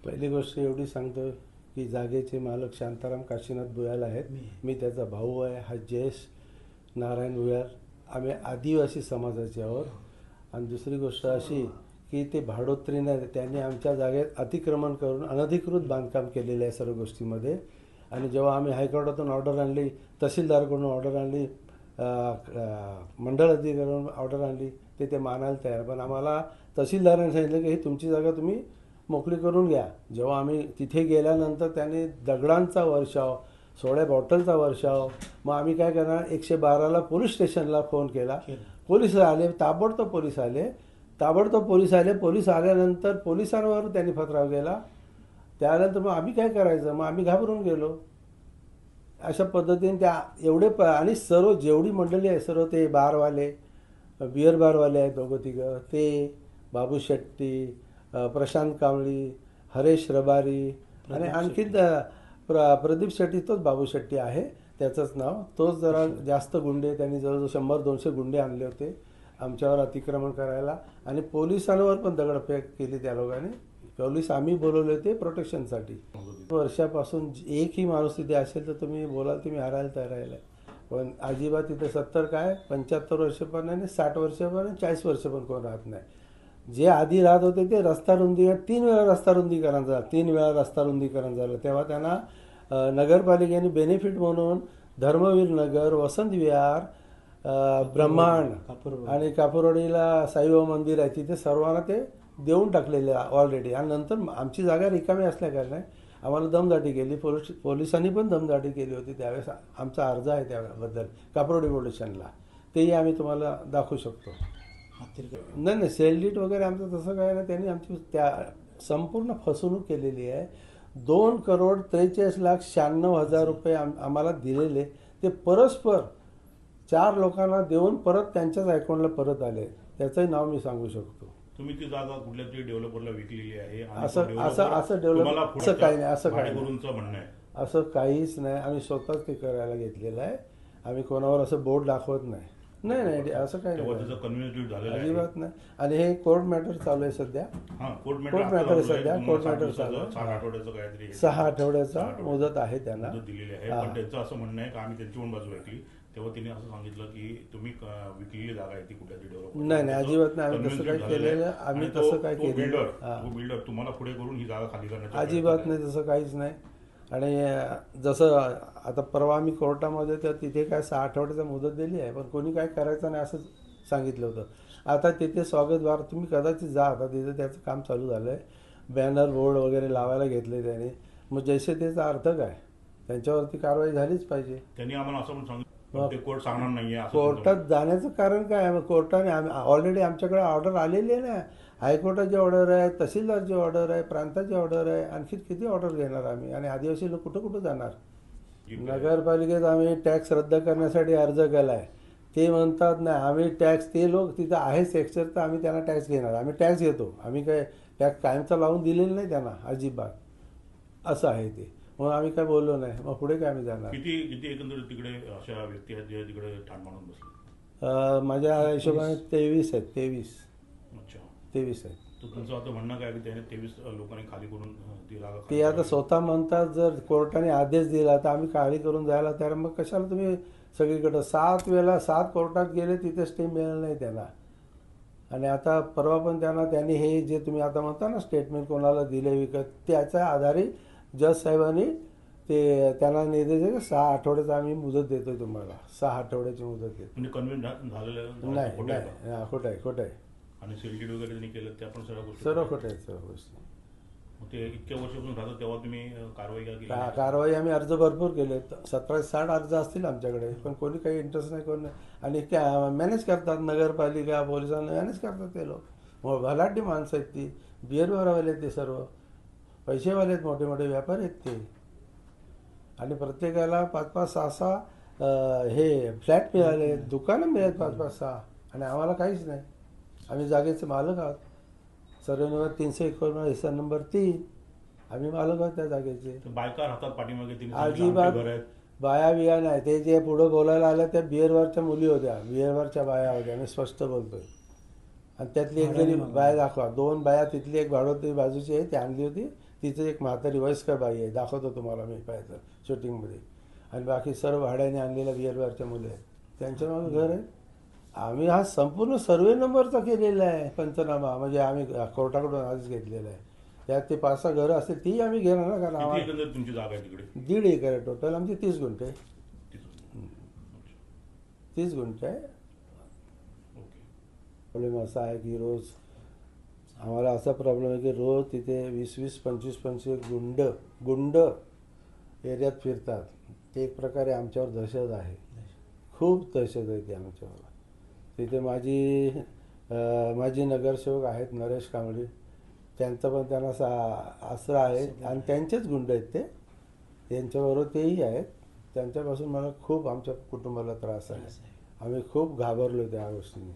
पहिली गोष्ट एवढी सांगतो की जागेचे मालक शांताराम काशीनाथ भुयार आहेत. मी त्याचा भाऊ आहे. हा जयेश नारायण भुयार. आम्ही आदिवासी समाजाचे आहोत. आणि दुसरी गोष्ट अशी की ते भाडोत्रीने त्यांनी आमच्या जागेत अतिक्रमण करून अनधिकृत बांधकाम केलेले आहे सर्व गोष्टीमध्ये. आणि जेव्हा आम्ही हायकोर्टातून ऑर्डर आणली, तहसीलदारकडून ऑर्डर आणली, मंडळ अधिकाऱ्याकडून ऑर्डर आणली, ते मानायला तयार. पण आम्हाला तहसीलदारांनी सांगितलं की ही तुमची जागा तुम्ही मोकळी करून घ्या. जेव्हा आम्ही तिथे गेल्यानंतर त्यांनी दगडांचा वर्षाव, सोड्या बॉटलचा वर्षाव. मग आम्ही काय करणार, 112ला पोलीस स्टेशनला फोन केला. पोलीस आले, ताबडतोब पोलीस आले. पोलीस आल्यानंतर पोलिसांवर त्यांनी पथराव केला. त्यानंतर मग आम्ही काय करायचं, मग आम्ही घाबरून गेलो. अशा पद्धतीने त्या एवढे आणि सर्व जेवढी मंडळी आहे सर्व ते बारवाले, बिअर बारवाले आहेत दोघं तिघं, ते बाबू शेट्टी, प्रशांत कांबळी, हरेश रबारी आणि आणखी प्रदीप शेट्टी, तोच बाबू शेट्टी आहे त्याचंच नाव. तोच जरा जास्त गुंडे, त्यांनी जवळजवळ 100-200 गुंडे आणले होते आमच्यावर अतिक्रमण करायला. आणि पोलिसांवर पण दगडफेक केली त्या लोकांनी. पोलीस आम्ही बोलवले होते प्रोटेक्शनसाठी. वर्षापासून एकही माणूस तिथे असेल तर तुम्ही बोलाल, तुम्ही हरायला तयार आहे. पण अजिबात तिथे 70 काय 75 वर्ष पण नाही, 60 वर्ष पण, 40 वर्ष पण कोण राहत नाही. जे आधी राहत होते ते रस्ता रुंदीकरण 3 वेळा रस्ता रुंदीकरण झालं. तेव्हा त्यांना नगरपालिकेने बेनिफिट म्हणून धर्मवीर नगर, वसंत विहार, ब्रह्मांड आणि कापूरवाडीला साईबाबा मंदिर आहे, तिथे सर्वांना ते देऊन टाकलेले ऑलरेडी. आणि नंतर आमची जागा रिकामी असल्याकारणे आम्हाला दमदाटी केली. पोलिसांनी पण दमदाटी केली होती त्यावेळेस. आमचा अर्ज आहे त्याबद्दल कापरोडी पोलीस स्टेशनला, तेही आम्ही तुम्हाला दाखवू शकतो. नाही, सेलडीट वगैरे आमचं तसं काय नाही. त्यांनी आमची त्या संपूर्ण फसवणूक केलेली आहे. 2,43,96,000 रुपये आम्हाला दिलेले, ते परस्पर 4 लोकांना देऊन परत त्यांच्याच अकाउंटला परत आले. त्याचंही नाव मी सांगू शकतो. तुम्ही ती जागा कुठल्या तरी डेव्हलपरला विकलेली आहे असं काहीच नाही. आम्ही स्वतःच ते करायला घेतलेलं आहे. आम्ही कोणावर असं बोर्ड दाखवत नाही. नाही, असं काही नाही, अजिबात नाही. आणि हे कोर्ट मॅटर चालू आहे सध्या. कोर्ट मॅटर चालू आहे. 6 आठवड्याचा मुदत आहे त्यांना दिलेली आहे. पण त्यांचं असं म्हणणं आहे की आम्ही त्यांची पण बाजू ऐकली, तेव्हा तिने असं सांगितलं की तुम्ही विकलेली जागा आहे ती कुठल्या डेव्हलपर. नाही, अजिबात नाही. आम्ही तसं काय केलेलं, आम्ही तसं काय केलेलं बिल्डर तुम्हाला पुढे करून ही जागा खाली करण्याची अजिबात नाही, तसं काहीच नाही. आणि जसं आता परवा आम्ही कोर्टामध्ये, तर तिथे काय 6 आठवड्याचा मुदत दिली आहे, पण कोणी काय करायचं नाही असं सांगितलं होतं. आता तिथे स्वागतद्वार तुम्ही कदाचित जा, आता तिथे त्याचं काम चालू झालं आहे. बॅनर बोर्ड वगैरे लावायला घेतले त्याने. मग जैसे त्याचा अर्थ काय, त्यांच्यावरती कारवाई झालीच पाहिजे. त्यांनी आम्हाला असं पण सांगितलं कोर्ट सांगणार नाहीये. कोर्टात जाण्याचं कारण काय आहे, कोर्टाने ऑलरेडी आमच्याकडे ऑर्डर आलेली आहे ना. हायकोर्टाची ऑर्डर आहे, तहसीलदारची ऑर्डर आहे, प्रांताची ऑर्डर आहे. आणखी किती ऑर्डर घेणार आम्ही, आणि आदिवासी लोक कुठं जाणार. नगरपालिकेत आम्ही टॅक्स रद्द करण्यासाठी अर्ज केला आहे. ते म्हणतात नाही आम्ही टॅक्स, ते लोक तिथं आहे सेक्टर, तर आम्ही त्यांना टॅक्स घेणार. आम्ही टॅक्स घेतो, आम्ही काय टॅक्स कायमचा लावून दिलेला नाही त्यांना अजिबात. असं आहे ते. मग आम्ही काय बोललो नाही. मग पुढे काय आम्ही जाणार. किती एकंदरीत तिकडे अशा व्यक्ती आहेत जे तिकडे ठाण मांडून बसले? माझ्या हिशोबाने 23 आहेत. 23 आहेत. तुमचं आता म्हणणं काय की त्याने 23 लोकांनी खाली करून ते आता स्वतः म्हणतात जर कोर्टाने आदेश दिला तर आम्ही खाली करून जायला तयार. मग कशाला तुम्ही सगळीकडं 7 वेळा 7 कोर्टात गेले, तिथे स्टे मिळालं नाही त्यांना. आणि आता परवा पण त्यांनी हे जे तुम्ही आता म्हणता ना स्टेटमेंट कोणाला दिले विकत, त्याच्या आधारे जज साहेबांनी ते त्यांना निर्देश दिले 6 आठवड्याचा आम्ही मुदत देतोय तुम्हाला. 6 आठवड्याची मुदत देतो. म्हणजे कन्व्हिन्स झालेलं नाही, खोटं आहे. आणि सेलडीड वगैरे त्यांनी केलं त्या पण सर्व खोटं आहे, सर्व गोष्टी. ते इतक्या वर्षापासून राहतात तेव्हा तुम्ही कारवाई केली? कारवाई आम्ही अर्ज भरपूर केले. 17-60 अर्ज असतील आमच्याकडे, पण कोणी काही इंटरेस्ट नाही, कोण नाही. आणि मॅनेज करतात, नगरपालिका पोलिसांना मॅनेज करतात ते लोक. भलाटी माणसं आहेत ती, बिअर बारवाले आहेत ते सर्व, पैसेवाले आहेत, मोठे मोठे व्यापारी आहेत ते. आणि प्रत्येकाला 5-5, 6-6 हे फ्लॅट मिळाले, दुकानं मिळाले 5-5, 6. आणि आम्हाला काहीच नाही. आम्ही जागेचे मालक आहोत. सर्वे नंबर 351 हिस्सा नंबर 3. आम्ही मालक आहोत त्या जागेचे. बायका राहतात पाठीमागे? अजिबात बाया बिया नाही. ते जे पुढं बोलायला आल्या त्या बिअरवरच्या मुली होत्या, बिअरवरच्या बाया होत्या. मी स्पष्ट बोलतोय. आणि त्यातली एक जरी बाया दाखवा, 2 बाया, तिथली एक भाडोत्री बाजूची आहे, ती आणली होती. तिथे एक म्हातारी वयस्कर बाई आहे, दाखवतो तुम्हाला मी पाहिजे शूटिंगमध्ये. आणि बाकी सर्व भाड्याने आणलेल्या बिअरबारच्या मुलं आहेत, त्यांच्या मागं घर आहे. आम्ही हा संपूर्ण सर्वे नंबरचा केलेला आहे पंचनामा, म्हणजे आम्ही कोर्टाकडून आधीच घेतलेला आहे. त्यात ते 5-6 घरं असतील ती आम्ही घेणार ना, कारण किती आम्हाला एकंदर तुमची जागा आहे तिकडे? 1.5 एकर आहे टोटल, आमची 30 गुंठे आहे. 30 गुंठे आहे. ओके. प्रॉब्लेम असा आहे की रोज आम्हाला असा प्रॉब्लेम आहे की रोज तिथे 20-20, 25-25 गुंड एरियात फिरतात. ते एक प्रकारे आमच्यावर दहशत आहे, खूप दहशत आहे ती आमच्यावर. तिथे माझी नगरसेवक आहेत नरेश कांबळे, त्यांचा पण त्यांना आसरा आहे आणि त्यांचेच गुंड आहेत ते, त्यांच्याबरोबर तेही आहेत. त्यांच्यापासून मला खूप आमच्या कुटुंबाला त्रास आहे. आम्ही खूप घाबरलो त्या गोष्टीने.